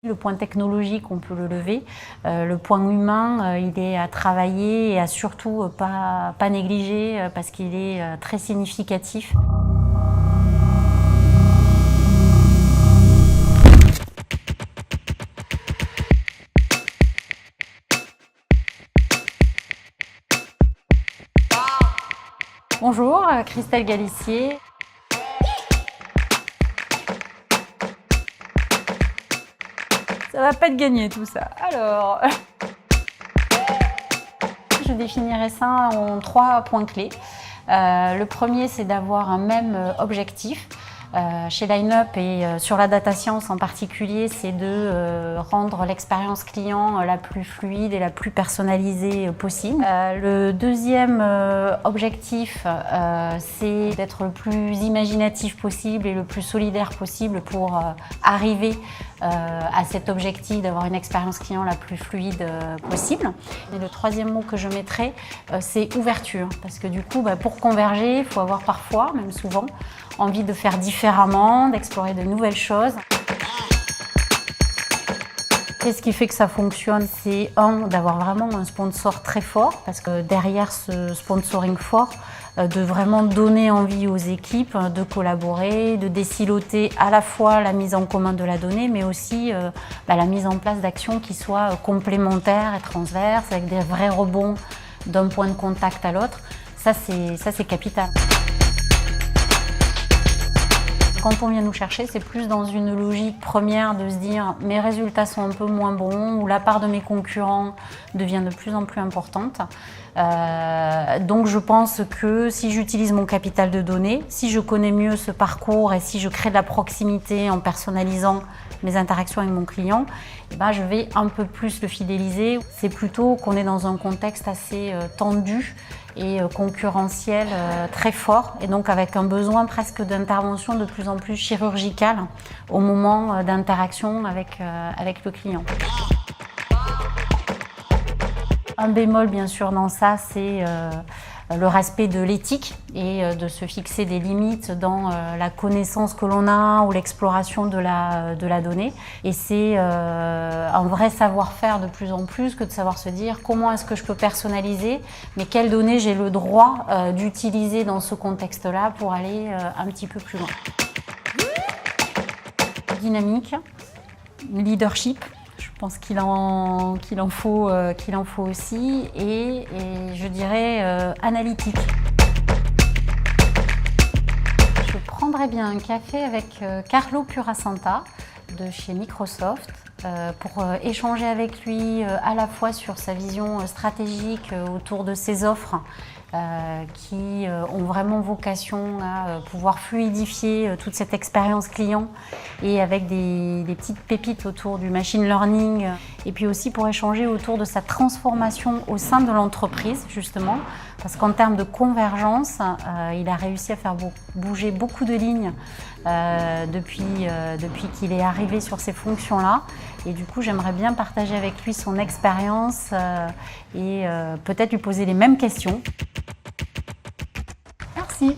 Le point technologique, on peut le lever. Le point humain, il est à travailler et à surtout pas négliger parce qu'il est très significatif. Bonjour, Christelle Galissier. Ça va pas être gagné tout ça. Alors, je définirais ça en 3 points clés. Le premier, c'est d'avoir un même objectif. Chez Line-Up et sur la data science en particulier, c'est de rendre l'expérience client la plus fluide et la plus personnalisée possible. Le deuxième objectif, c'est d'être le plus imaginatif possible et le plus solidaire possible pour arriver à cet objectif d'avoir une expérience client la plus fluide possible. Et le troisième mot que je mettrai, c'est ouverture, parce que du coup, pour converger, il faut avoir parfois, même souvent, envie de faire différemment, d'explorer de nouvelles choses. Qu'est-ce qui fait que ça fonctionne? C'est d'avoir vraiment un sponsor très fort, parce que derrière ce sponsoring fort, de vraiment donner envie aux équipes de collaborer, de désiloter à la fois la mise en commun de la donnée, mais aussi la mise en place d'actions qui soient complémentaires et transverses, avec des vrais rebonds d'un point de contact à l'autre. Ça, c'est capital. Quand on vient nous chercher, c'est plus dans une logique première de se dire mes résultats sont un peu moins bons ou la part de mes concurrents devient de plus en plus importante. Donc je pense que si j'utilise mon capital de données, si je connais mieux ce parcours et si je crée de la proximité en personnalisant mes interactions avec mon client, je vais un peu plus le fidéliser. C'est plutôt qu'on est dans un contexte assez tendu et concurrentiel très fort, et donc avec un besoin presque d'intervention de plus en plus chirurgicale au moment d'interaction avec le client. Un bémol bien sûr dans ça, c'est le respect de l'éthique et de se fixer des limites dans la connaissance que l'on a ou l'exploration de la donnée. Et c'est un vrai savoir-faire de plus en plus que de savoir se dire comment est-ce que je peux personnaliser, mais quelles données j'ai le droit d'utiliser dans ce contexte-là pour aller un petit peu plus loin. Dynamique, leadership. Je pense qu'il en faut aussi, et je dirais analytique. Je prendrais bien un café avec Carlo Purasanta de chez Microsoft pour échanger avec lui à la fois sur sa vision stratégique autour de ses offres qui ont vraiment vocation à pouvoir fluidifier toute cette expérience client, et avec des petites pépites autour du machine learning, et puis aussi pour échanger autour de sa transformation au sein de l'entreprise justement, parce qu'en termes de convergence, il a réussi à faire bouger beaucoup de lignes depuis qu'il est arrivé sur ces fonctions-là, et du coup j'aimerais bien partager avec lui son expérience et peut-être lui poser les mêmes questions. Merci.